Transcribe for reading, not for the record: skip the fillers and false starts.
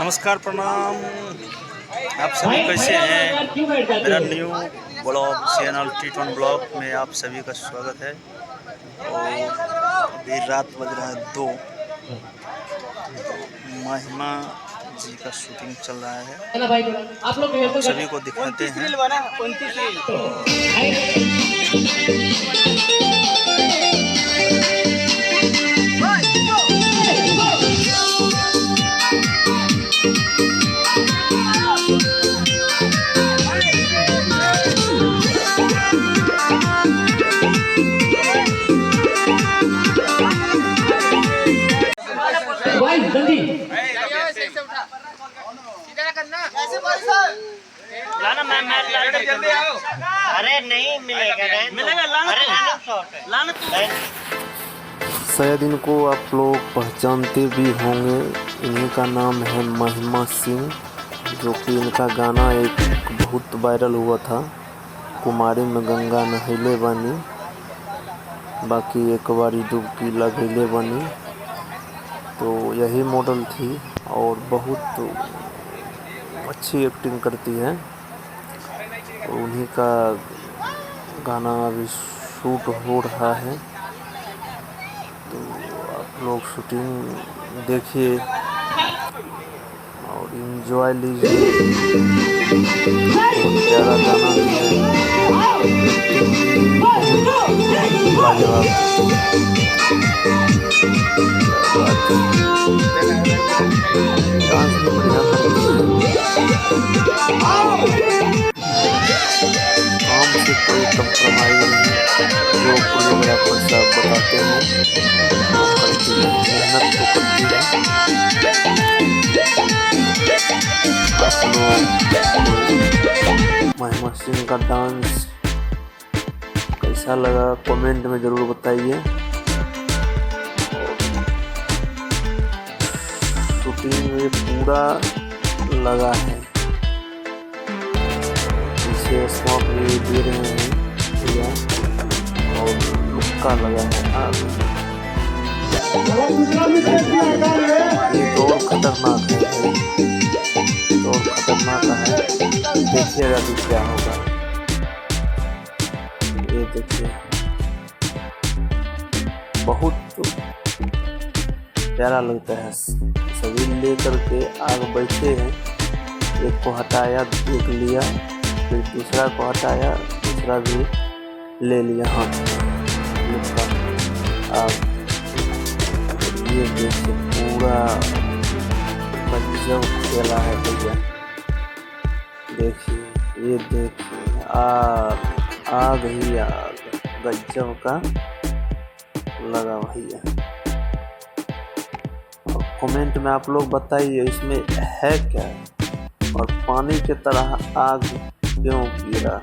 नमस्कार, प्रणाम। आप सभी कैसे हैं? मेरा new blog channel T1 blog में आप सभी का स्वागत है। और अभी रात बज रहा है 2। महिमा जी का शूटिंग चल रहा है, आप सभी को दिखाते हैं। जल्दी लाना मैं जल्दी आओ। अरे नहीं मिलेगा लाना शायद इनको आप लोग पहचानते भी होंगे। इन्हीं का नाम है महिमा सिंह, जो कि इनका गाना एक बहुत वायरल हुआ था, कुमारी में गंगा नहैले बनी, बाकी एक बारी डुबकी लगैले बनी। तो यही मॉडल थी और बहुत अच्छी एक्टिंग करती है। तो उन्हीं का गाना अभी शूट हो रहा है, तो आप लोग शूटिंग देखिए और एंजॉय लीजिए। बहुत प्यारा गाना भी है, डांस भी बढ़िया करती है। काम से कोई कंप्रोमाइज नहीं, जो कोरियोग्राफर साहब बताते हैं वो करती है, मेहनत तो करती है। आप लोग महिमा सिंह का डांस कैसा लगा कमेंट में ज़रूर बताइए। शूटिंग में पूरा लगा है, पीछे स्मोक भी दे रहे हैं भैया और लुक्का लगा है। ये दौड़ खतरनाक है, दौड़ खतरनाक है। देखिएगा अभी क्या होगा, ये देखिए बहुत प्यारा लगता है। सभी लेकर के आग बैठे हैं, एक को हटाया, एक लिया, फिर दूसरा को हटाया, दूसरा भी ले लिया हाथ में। आग ये देखिए पूरा गजब खेला है भैया। देखिए ये देखिए आग ही आग, गजब का लगा भैया। और कमेंट में आप लोग बताइए इसमें है क्या, और पानी की तरह आग क्यों गिरा।